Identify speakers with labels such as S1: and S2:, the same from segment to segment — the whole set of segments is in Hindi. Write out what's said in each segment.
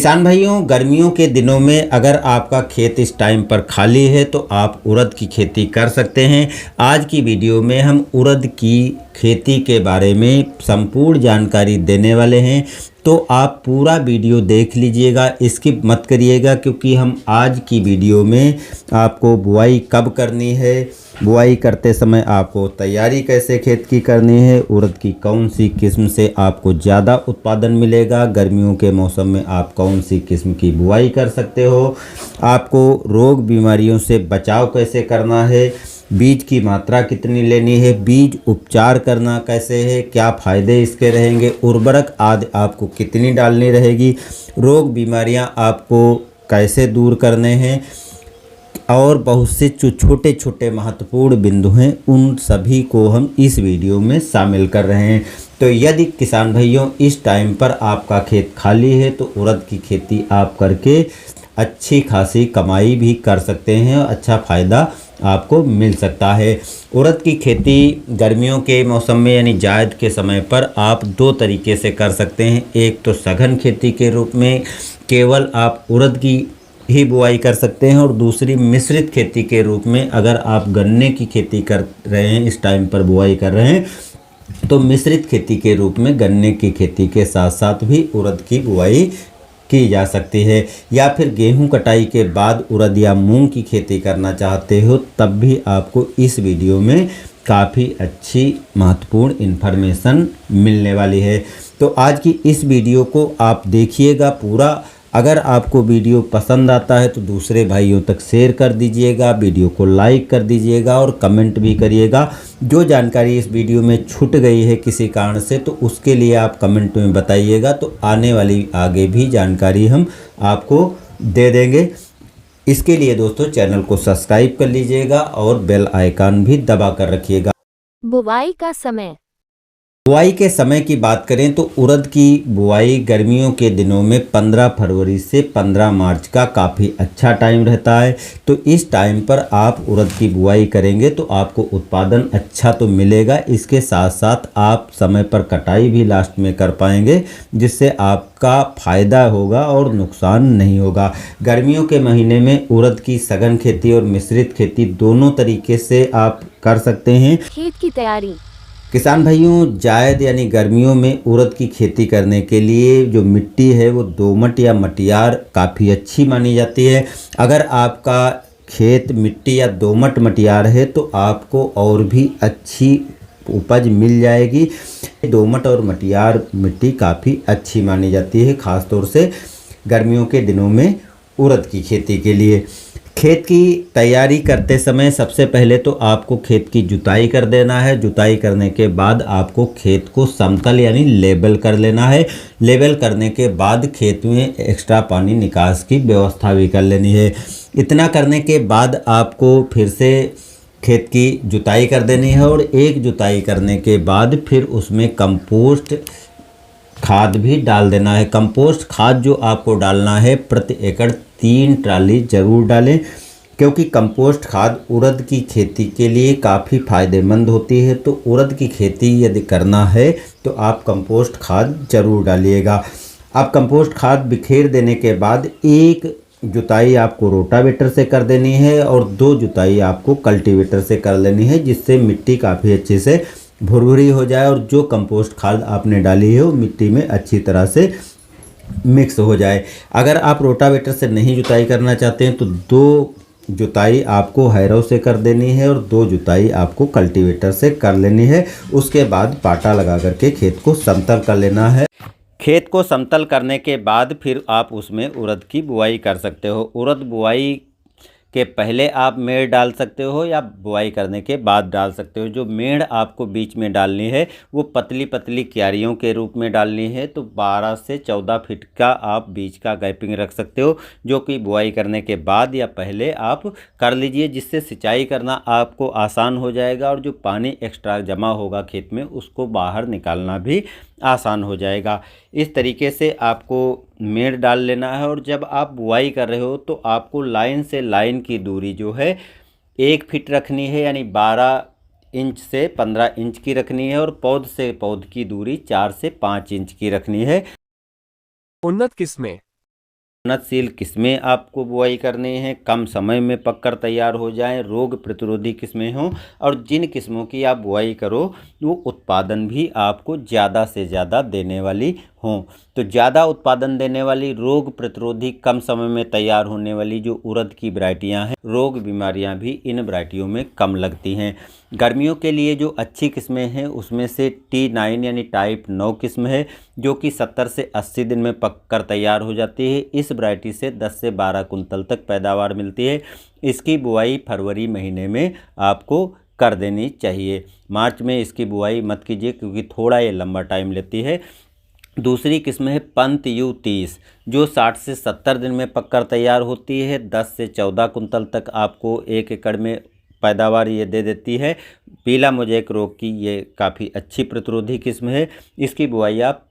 S1: किसान भाइयों, गर्मियों के दिनों में अगर आपका खेत इस टाइम पर खाली है तो आप उड़द की खेती कर सकते हैं। आज की वीडियो में हम उड़द की खेती के बारे में संपूर्ण जानकारी देने वाले हैं, तो आप पूरा वीडियो देख लीजिएगा, स्किप मत करिएगा, क्योंकि हम आज की वीडियो में आपको बुआई कब करनी है, बुआई करते समय आपको तैयारी कैसे खेत की करनी है, उड़द की कौन सी किस्म से आपको ज़्यादा उत्पादन मिलेगा, गर्मियों के मौसम में आप कौन सी किस्म की बुआई कर सकते हो, आपको रोग बीमारियों से बचाव कैसे करना है, बीज की मात्रा कितनी लेनी है, बीज उपचार करना कैसे है, क्या फ़ायदे इसके रहेंगे, उर्वरक आदि आपको कितनी डालनी रहेगी, रोग बीमारियां आपको कैसे दूर करने हैं, और बहुत से जो छोटे छोटे महत्वपूर्ण बिंदु हैं उन सभी को हम इस वीडियो में शामिल कर रहे हैं। तो यदि किसान भाइयों इस टाइम पर आपका खेत खाली है तो उड़द की खेती आप करके अच्छी खासी कमाई भी कर सकते हैं और अच्छा फ़ायदा आपको मिल सकता है। उड़द की खेती गर्मियों के मौसम में यानी जायद के समय पर आप दो तरीके से कर सकते हैं। एक तो सघन खेती के रूप में केवल आप उड़द की ही बुआई कर सकते हैं, और दूसरी मिश्रित खेती के रूप में अगर आप गन्ने की खेती कर रहे हैं, इस टाइम पर बुआई कर रहे हैं, तो मिश्रित खेती के रूप में गन्ने की खेती के साथ साथ भी उड़द की बुआई की जा सकती है। या फिर गेहूं कटाई के बाद उड़द या मूंग की खेती करना चाहते हो तब भी आपको इस वीडियो में काफ़ी अच्छी महत्वपूर्ण इन्फॉर्मेशन मिलने वाली है। तो आज की इस वीडियो को आप देखिएगा पूरा। अगर आपको वीडियो पसंद आता है तो दूसरे भाइयों तक शेयर कर दीजिएगा, वीडियो को लाइक कर दीजिएगा और कमेंट भी करिएगा। जो जानकारी इस वीडियो में छूट गई है किसी कारण से तो उसके लिए आप कमेंट में बताइएगा, तो आने वाली आगे भी जानकारी हम आपको दे देंगे। इसके लिए दोस्तों चैनल को सब्सक्राइब कर लीजिएगा और बेल आइकन भी दबा कर रखिएगा।
S2: बुवाई का समय।
S1: बुआई के समय की बात करें तो उड़द की बुआई गर्मियों के दिनों में 15 फरवरी से 15 मार्च का काफ़ी अच्छा टाइम रहता है। तो इस टाइम पर आप उड़द की बुआई करेंगे तो आपको उत्पादन अच्छा तो मिलेगा, इसके साथ साथ आप समय पर कटाई भी लास्ट में कर पाएंगे, जिससे आपका फ़ायदा होगा और नुकसान नहीं होगा। गर्मियों के महीने में उड़द की सघन खेती और मिश्रित खेती दोनों तरीके से आप कर सकते हैं।
S2: खेत की तैयारी।
S1: किसान भाइयों, जायद यानी गर्मियों में उड़द की खेती करने के लिए जो मिट्टी है वो दोमट या मटियार काफ़ी अच्छी मानी जाती है। अगर आपका खेत मिट्टी या दोमट मटियार है तो आपको और भी अच्छी उपज मिल जाएगी। दोमट और मटियार मिट्टी काफ़ी अच्छी मानी जाती है, ख़ास तौर से गर्मियों के दिनों में उड़द की खेती के लिए। खेत की तैयारी करते समय सबसे पहले तो आपको खेत की जुताई कर देना है। जुताई करने के बाद आपको खेत को समतल यानी लेवल कर लेना है। लेवल करने के बाद खेत में एक्स्ट्रा पानी निकास की व्यवस्था भी कर लेनी है। इतना करने के बाद आपको फिर से खेत की जुताई कर देनी है, और एक जुताई करने के बाद फिर उसमें कंपोस्ट खाद भी डाल देना है। कंपोस्ट खाद जो आपको डालना है प्रति एकड़ 3 ट्राली जरूर डालें, क्योंकि कंपोस्ट खाद उड़द की खेती के लिए काफ़ी फ़ायदेमंद होती है। तो उड़द की खेती यदि करना है तो आप कंपोस्ट खाद जरूर डालिएगा। आप कंपोस्ट खाद बिखेर देने के बाद एक जुताई आपको रोटावेटर से कर देनी है और 2 जुताई आपको कल्टीवेटर से कर लेनी है, जिससे मिट्टी काफ़ी अच्छे से भुरभुरी हो जाए और जो कंपोस्ट खाद आपने डाली है वो मिट्टी में अच्छी तरह से मिक्स हो जाए। अगर आप रोटावेटर से नहीं जुताई करना चाहते हैं तो 2 जुताई आपको हैरो से कर देनी है और 2 जुताई आपको कल्टीवेटर से कर लेनी है। उसके बाद पाटा लगा करके खेत को समतल कर लेना है। खेत को समतल करने के बाद फिर आप उसमें उड़द की बुआई कर सकते हो। उड़द बुआई के पहले आप मेड़ डाल सकते हो या बुआई करने के बाद डाल सकते हो। जो मेड़ आपको बीच में डालनी है वो पतली पतली क्यारियों के रूप में डालनी है। तो 12 से 14 फीट का आप बीच का गैपिंग रख सकते हो, जो कि बुआई करने के बाद या पहले आप कर लीजिए, जिससे सिंचाई करना आपको आसान हो जाएगा और जो पानी एक्स्ट्रा जमा होगा खेत में उसको बाहर निकालना भी आसान हो जाएगा। इस तरीके से आपको मेड़ डाल लेना है, और जब आप बुआई कर रहे हो तो आपको लाइन से लाइन की दूरी जो है 1 फीट रखनी है, यानी 12 इंच से 15 इंच की रखनी है, और पौध से पौध की दूरी 4 से 5 इंच की रखनी है।
S3: उन्नत किस्में।
S1: उन्नतशील किस्में आपको बुआई करनी है, कम समय में पककर तैयार हो जाएं, रोग प्रतिरोधी किस्में हों और जिन किस्मों की आप बुआई करो वो उत्पादन भी आपको ज़्यादा से ज़्यादा देने वाली हों। तो ज़्यादा उत्पादन देने वाली, रोग प्रतिरोधी, कम समय में तैयार होने वाली जो उड़द की वैरायटियां हैं, रोग बीमारियां भी इन वैरायटियों में कम लगती हैं। गर्मियों के लिए जो अच्छी किस्में हैं उसमें से T9 यानी टाइप 9 किस्म है, जो कि 70 से 80 दिन में पककर तैयार हो जाती है। इस वैरायटी से 10 से 12 कुंतल तक पैदावार मिलती है। इसकी बुआई फरवरी महीने में आपको कर देनी चाहिए। मार्च में इसकी बुआई मत कीजिए क्योंकि थोड़ा ये लंबा टाइम लेती है। दूसरी किस्म है पंत U30, जो 60 से 70 दिन में पककर तैयार होती है। 10 से 14 कुंतल तक आपको 1 एकड़ में पैदावार ये दे देती है। पीला मोज़ेक रोग की ये काफ़ी अच्छी प्रतिरोधी किस्म है। इसकी बुआई आप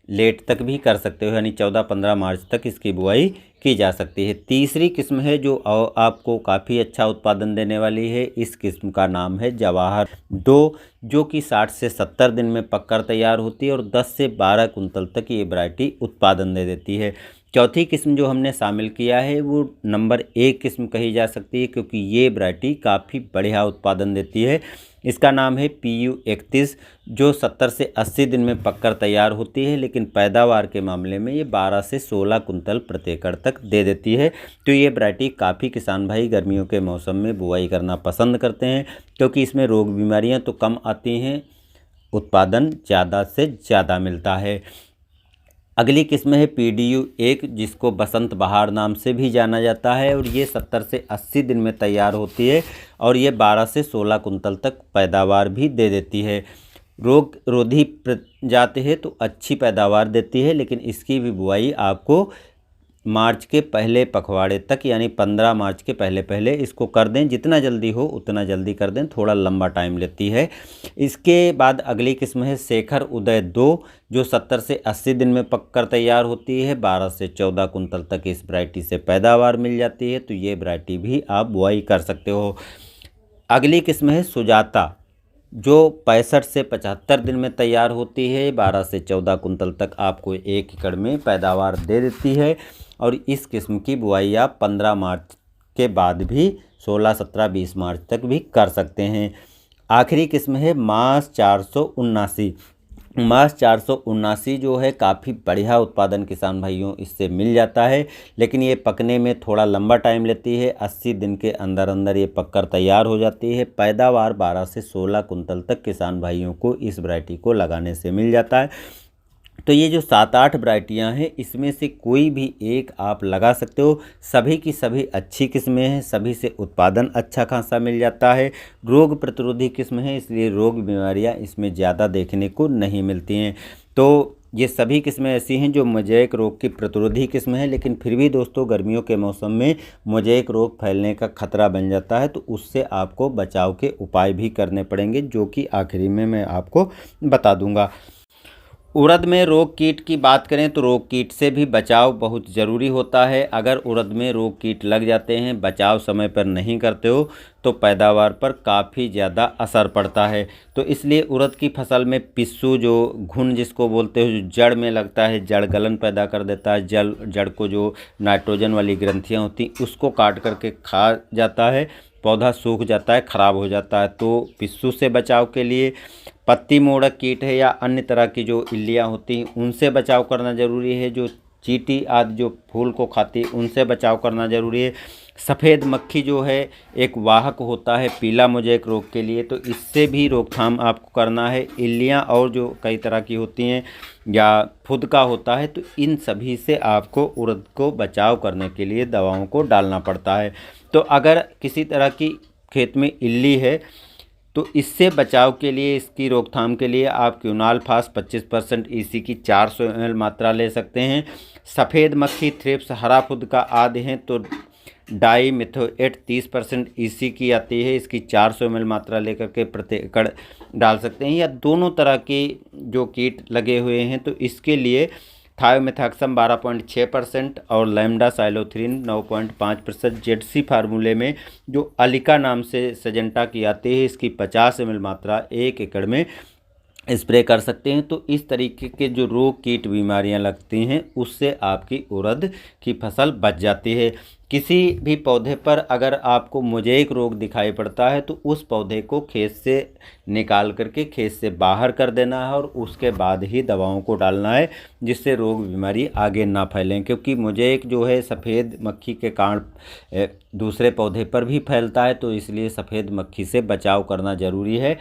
S1: लेट तक भी कर सकते हो, यानी 14-15 मार्च तक इसकी बुआई की जा सकती है। तीसरी किस्म है जो आपको काफ़ी अच्छा उत्पादन देने वाली है। इस किस्म का नाम है जवाहर 2, जो कि 60 से 70 दिन में पककर तैयार होती है और 10 से 12 कुंतल तक ये वैरायटी उत्पादन दे देती है। चौथी किस्म जो हमने शामिल किया है वो नंबर 1 किस्म कही जा सकती है, क्योंकि ये वैरायटी काफ़ी बढ़िया उत्पादन देती है। इसका नाम है PU31, जो 70 से 80 दिन में पककर तैयार होती है, लेकिन पैदावार के मामले में ये 12 से 16 कुंतल प्रति एकड़ तक दे देती है। तो ये वैरायटी काफ़ी किसान भाई गर्मियों के मौसम में बुआई करना पसंद करते हैं, क्योंकि इसमें रोग बीमारियां तो कम आती हैं, उत्पादन ज़्यादा से ज़्यादा मिलता है। अगली किस्म है PDU1, जिसको बसंत बहार नाम से भी जाना जाता है, और ये 70 से 80 दिन में तैयार होती है और ये 12 से 16 कुंतल तक पैदावार भी दे देती है। रोग रोधी प्रजाति है तो अच्छी पैदावार देती है, लेकिन इसकी भी बुआई आपको मार्च के पहले पखवाड़े तक, यानी 15 मार्च के पहले पहले इसको कर दें। जितना जल्दी हो उतना जल्दी कर दें, थोड़ा लंबा टाइम लेती है। इसके बाद अगली किस्म है शेखर उदय 2, जो 70 से 80 दिन में पककर तैयार होती है। 12 से 14 कुंतल तक इस वैरायटी से पैदावार मिल जाती है, तो ये वैरायटी भी आप बुआई कर सकते हो। अगली किस्म है सुजाता, जो 65 से 75 दिन में तैयार होती है। 12 से 14 कुंतल तक आपको 1 एकड़ में पैदावार दे देती है, और इस किस्म की बुआई आप 15 मार्च के बाद भी 16, 17, 20 मार्च तक भी कर सकते हैं। आखिरी किस्म है मास 479। मास 479 जो है काफ़ी बढ़िया उत्पादन किसान भाइयों इससे मिल जाता है, लेकिन ये पकने में थोड़ा लंबा टाइम लेती है। 80 दिन के अंदर अंदर ये पककर तैयार हो जाती है। पैदावार 12 से 16 कुंतल तक किसान भाइयों को इस वैरायटी को लगाने से मिल जाता है। तो ये जो 7-8 वैरायटियाँ हैं, इसमें से कोई भी एक आप लगा सकते हो। सभी की सभी अच्छी किस्में हैं, सभी से उत्पादन अच्छा खासा मिल जाता है। रोग प्रतिरोधी किस्म है, इसलिए रोग बीमारियां इसमें ज़्यादा देखने को नहीं मिलती हैं। तो ये सभी किस्में ऐसी हैं जो मोज़ेक रोग की प्रतिरोधी किस्म है, लेकिन फिर भी दोस्तों गर्मियों के मौसम में मोज़ेक रोग फैलने का खतरा बन जाता है, तो उससे आपको बचाव के उपाय भी करने पड़ेंगे, जो कि आखिरी में मैं आपको बता दूंगा। उड़द में रोग कीट की बात करें तो रोग कीट से भी बचाव बहुत ज़रूरी होता है। अगर उड़द में रोग कीट लग जाते हैं, बचाव समय पर नहीं करते हो, तो पैदावार पर काफ़ी ज़्यादा असर पड़ता है। तो इसलिए उड़द की फसल में पिस्सू, जो घुन जिसको बोलते हो, जो जड़ में लगता है, जड़ गलन पैदा कर देता है, जड़ को जो नाइट्रोजन वाली ग्रंथियाँ होती उसको काट करके खा जाता है, पौधा सूख जाता है, ख़राब हो जाता है। तो पिस्सू से बचाव के लिए पत्ती मोड़क कीट है या अन्य तरह की जो इल्लियाँ होती हैं उनसे बचाव करना ज़रूरी है। जो चींटी आदि जो फूल को खाती है उनसे बचाव करना ज़रूरी है। सफ़ेद मक्खी जो है एक वाहक होता है पीला मोज़ेक रोग के लिए, तो इससे भी रोकथाम आपको करना है। इल्लियाँ और जो कई तरह की होती हैं या फुदका होता है, तो इन सभी से आपको उड़द को बचाव करने के लिए दवाओं को डालना पड़ता है। तो अगर किसी तरह की खेत में इल्ली है, तो इससे बचाव के लिए, इसकी रोकथाम के लिए आप क्यूनालफास 25% EC की 400 ml मात्रा ले सकते हैं। सफ़ेद मक्खी, थ्रिप्स, हरा फुदका आदि हैं तो डाईमिथोएट 30% EC की आती है, इसकी 400 ml मात्रा लेकर के प्रति एकड़ डाल सकते हैं। या दोनों तरह के जो कीट लगे हुए हैं तो इसके लिए थायोमेथाक्सम 12.6% और लैम्डा साइलोथ्रीन 9.5%, जेडसी फार्मूले में जो अलिका नाम से सजेंटा की आती है, इसकी 50 ml मात्रा 1 एकड़ में स्प्रे कर सकते हैं। तो इस तरीके के जो रोग कीट बीमारियां लगती हैं उससे आपकी उड़द की फसल बच जाती है। किसी भी पौधे पर अगर आपको मोज़ेक रोग दिखाई पड़ता है तो उस पौधे को खेत से निकाल करके खेत से बाहर कर देना है और उसके बाद ही दवाओं को डालना है, जिससे रोग बीमारी आगे ना फैलें। क्योंकि मोज़ेक जो है सफ़ेद मक्खी के कारण दूसरे पौधे पर भी फैलता है, तो इसलिए सफ़ेद मक्खी से बचाव करना ज़रूरी है।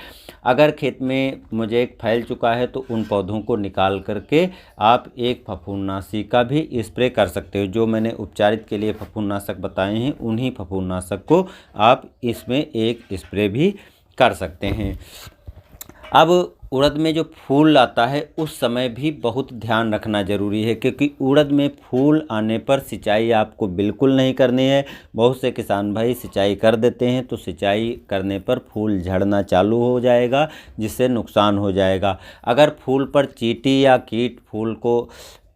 S1: अगर खेत में मोज़ेक फैल चुका है तो उन पौधों को निकाल करके आप एक फफूंदनाशी का भी स्प्रे कर सकते हो। जो मैंने उपचारित के लिए फफूंदनाशक बताए हैं उन्हीं फफूंदनाशक को आप इसमें एक स्प्रे भी कर सकते हैं। अब उड़द में जो फूल आता है उस समय भी बहुत ध्यान रखना ज़रूरी है, क्योंकि उड़द में फूल आने पर सिंचाई आपको बिल्कुल नहीं करनी है। बहुत से किसान भाई सिंचाई कर देते हैं तो सिंचाई करने पर फूल झड़ना चालू हो जाएगा, जिससे नुकसान हो जाएगा। अगर फूल पर चींटी या कीट फूल को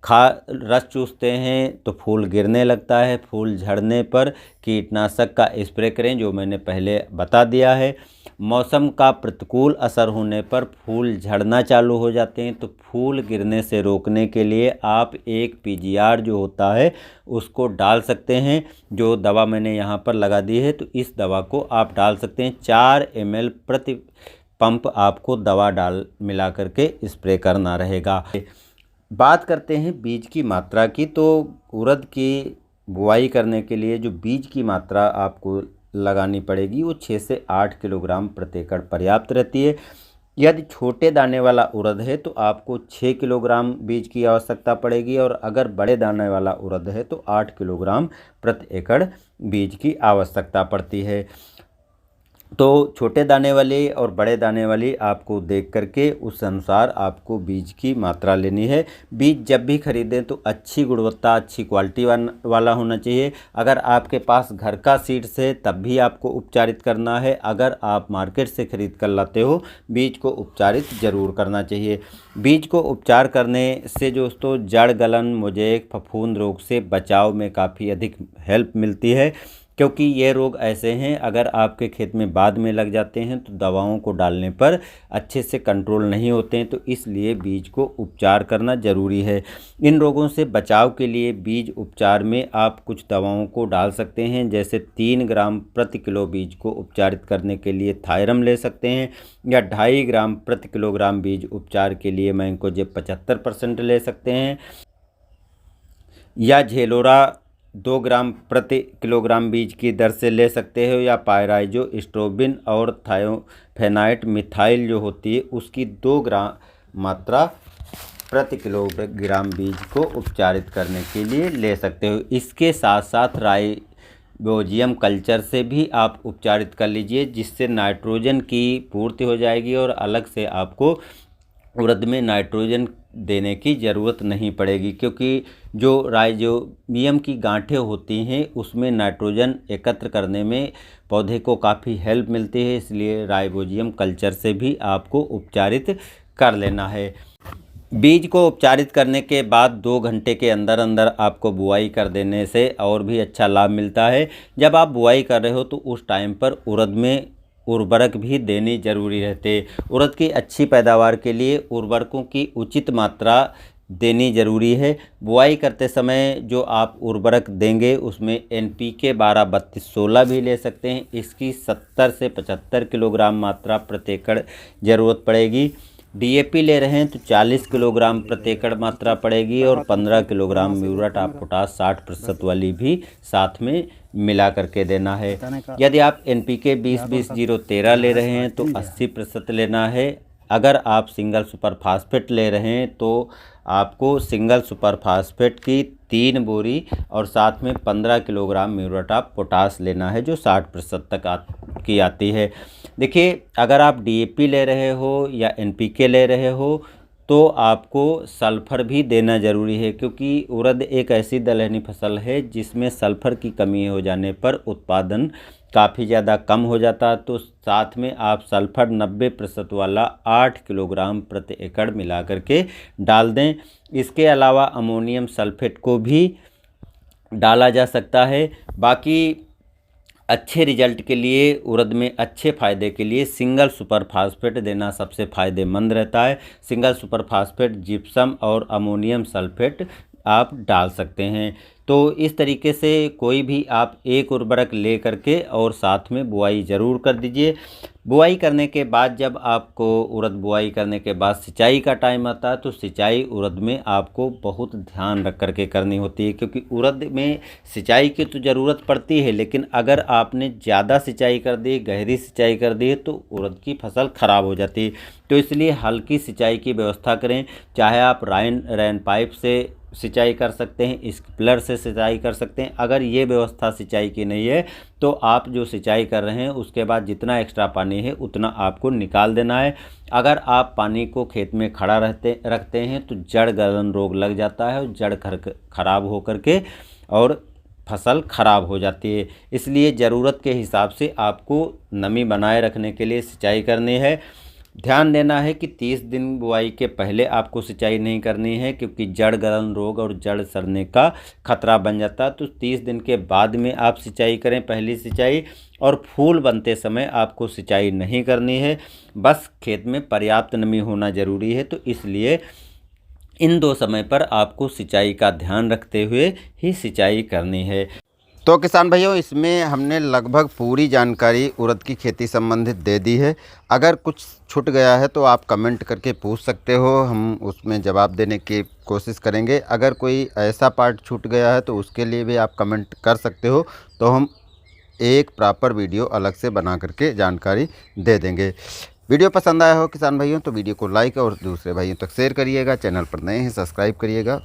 S1: रस चूसते हैं तो फूल गिरने लगता है। फूल झड़ने पर कीटनाशक का स्प्रे करें, जो मैंने पहले बता दिया है। मौसम का प्रतिकूल असर होने पर फूल झड़ना चालू हो जाते हैं, तो फूल गिरने से रोकने के लिए आप एक पीजीआर जो होता है उसको डाल सकते हैं। जो दवा मैंने यहाँ पर लगा दी है, तो इस दवा को आप डाल सकते हैं। 4 ml प्रति पंप आपको दवा मिला करके स्प्रे करना रहेगा। बात करते हैं बीज की मात्रा की। तो उड़द की बुआई करने के लिए जो बीज की मात्रा आपको लगानी पड़ेगी वो 6 से 8 किलोग्राम प्रति एकड़ पर्याप्त रहती है। यदि छोटे दाने वाला उड़द है तो आपको 6 किलोग्राम बीज की आवश्यकता पड़ेगी, और अगर बड़े दाने वाला उड़द है तो 8 किलोग्राम प्रति एकड़ बीज की आवश्यकता पड़ती है। तो छोटे दाने वाले और बड़े दाने वाली आपको देख करके उस अनुसार आपको बीज की मात्रा लेनी है। बीज जब भी खरीदें तो अच्छी गुणवत्ता, अच्छी क्वालिटी वाला होना चाहिए। अगर आपके पास घर का सीड्स है तब भी आपको उपचारित करना है। अगर आप मार्केट से ख़रीद कर लाते हो, बीज को उपचारित ज़रूर करना चाहिए। बीज को उपचार करने से दोस्तों जड़ गलन, मोज़ेक, फफूंद रोग से बचाव में काफ़ी अधिक हेल्प मिलती है, क्योंकि ये रोग ऐसे हैं अगर आपके खेत में बाद में लग जाते हैं तो दवाओं को डालने पर अच्छे से कंट्रोल नहीं होते हैं। तो इसलिए बीज को उपचार करना ज़रूरी है। इन रोगों से बचाव के लिए बीज उपचार में आप कुछ दवाओं को डाल सकते हैं, जैसे 3 ग्राम प्रति किलो बीज को उपचारित करने के लिए थायरम ले सकते हैं, या 2.5 ग्राम प्रति किलोग्राम बीज उपचार के लिए मैंकोजेब 75% ले सकते हैं, या झेलोरा 2 ग्राम प्रति किलोग्राम बीज की दर से ले सकते हो, या पायराइजो स्ट्रोबिन और थायोफेनाइट मिथाइल जो होती है उसकी 2 ग्राम मात्रा प्रति किलोग्राम बीज को उपचारित करने के लिए ले सकते हो। इसके साथ साथ राइजोबियम कल्चर से भी आप उपचारित कर लीजिए, जिससे नाइट्रोजन की पूर्ति हो जाएगी और अलग से आपको उड़द में नाइट्रोजन देने की ज़रूरत नहीं पड़ेगी, क्योंकि जो राइजोबियम की गांठें होती हैं उसमें नाइट्रोजन एकत्र करने में पौधे को काफ़ी हेल्प मिलती है। इसलिए राइजोबियम कल्चर से भी आपको उपचारित कर लेना है। बीज को उपचारित करने के बाद 2 घंटे के अंदर अंदर आपको बुआई कर देने से और भी अच्छा लाभ मिलता है। जब आप बुआई कर रहे हो तो उस टाइम पर उड़द में उर्वरक भी देनी जरूरी रहते। उड़द की अच्छी पैदावार के लिए उर्वरकों की उचित मात्रा देनी ज़रूरी है। बुआई करते समय जो आप उर्वरक देंगे उसमें NPK 12-32-16 भी ले सकते हैं। इसकी 70 से 75 किलोग्राम मात्रा प्रति एकड़ ज़रूरत पड़ेगी। DAP ले रहे हैं तो 40 किलोग्राम प्रति एकड़ मात्रा पड़ेगी, और 15 किलोग्राम म्यूरेट ऑफ पोटाश 60% वाली भी साथ में मिला करके देना है। यदि आप NPK 20-20-0-13 ले रहे हैं तो 80% लेना है। अगर आप सिंगल सुपर फास्फेट ले रहे हैं तो आपको सिंगल सुपर फास्फेट की 3 बोरी और साथ में 15 किलोग्राम म्यूरेट ऑफ पोटाश लेना है, जो 60% तक की आती है। देखिए, अगर आप DAP ले रहे हो या NPK ले रहे हो तो आपको सल्फ़र भी देना ज़रूरी है, क्योंकि उड़द एक ऐसी दलहनी फसल है जिसमें सल्फ़र की कमी हो जाने पर उत्पादन काफ़ी ज़्यादा कम हो जाता है। तो साथ में आप सल्फ़र 90% वाला 8 किलोग्राम प्रति एकड़ मिला करके डाल दें। इसके अलावा अमोनियम सल्फेट को भी डाला जा सकता है। बाकी अच्छे रिजल्ट के लिए, उड़द में अच्छे फ़ायदे के लिए सिंगल सुपर फास्फेट देना सबसे फ़ायदेमंद रहता है। सिंगल सुपर फास्फेट, जिप्सम और अमोनियम सल्फेट आप डाल सकते हैं। तो इस तरीके से कोई भी आप एक उर्वरक ले करके और साथ में बुआई ज़रूर कर दीजिए। बुआई करने के बाद जब आपको उड़द बुआई करने के बाद सिंचाई का टाइम आता है, तो सिंचाई उड़द में आपको बहुत ध्यान रख करके करनी होती है, क्योंकि उड़द में सिंचाई की तो ज़रूरत पड़ती है, लेकिन अगर आपने ज़्यादा सिंचाई कर दी, गहरी सिंचाई कर दी, तो उड़द की फसल ख़राब हो जाती है। तो इसलिए हल्की सिंचाई की व्यवस्था करें। चाहे आप रेन पाइप से सिंचाई कर सकते हैं, स्प्रिंकलर से सिंचाई कर सकते हैं। अगर ये व्यवस्था सिंचाई की नहीं है, तो आप जो सिंचाई कर रहे हैं उसके बाद जितना एक्स्ट्रा पानी है उतना आपको निकाल देना है। अगर आप पानी को खेत में खड़ा रखते हैं तो जड़ गलन रोग लग जाता है और जड़ खराब हो करके और फसल खराब हो जाती है। इसलिए ज़रूरत के हिसाब से आपको नमी बनाए रखने के लिए सिंचाई करनी है। ध्यान देना है कि 30 दिन बुआई के पहले आपको सिंचाई नहीं करनी है, क्योंकि जड़ गलन रोग और जड़ सड़ने का खतरा बन जाता है। तो 30 दिन के बाद में आप सिंचाई करें, पहली सिंचाई। और फूल बनते समय आपको सिंचाई नहीं करनी है, बस खेत में पर्याप्त नमी होना ज़रूरी है। तो इसलिए इन 2 समय पर आपको सिंचाई का ध्यान रखते हुए ही सिंचाई करनी है। तो किसान भाइयों, इसमें हमने लगभग पूरी जानकारी उड़द की खेती संबंधित दे दी है। अगर कुछ छूट गया है तो आप कमेंट करके पूछ सकते हो, हम उसमें जवाब देने की कोशिश करेंगे। अगर कोई ऐसा पार्ट छूट गया है तो उसके लिए भी आप कमेंट कर सकते हो, तो हम एक प्रॉपर वीडियो अलग से बना करके जानकारी दे देंगे। वीडियो पसंद आया हो किसान भाइयों तो वीडियो को लाइक और दूसरे भाइयों तक शेयर करिएगा। चैनल पर नए हैं सब्सक्राइब करिएगा।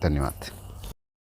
S1: धन्यवाद।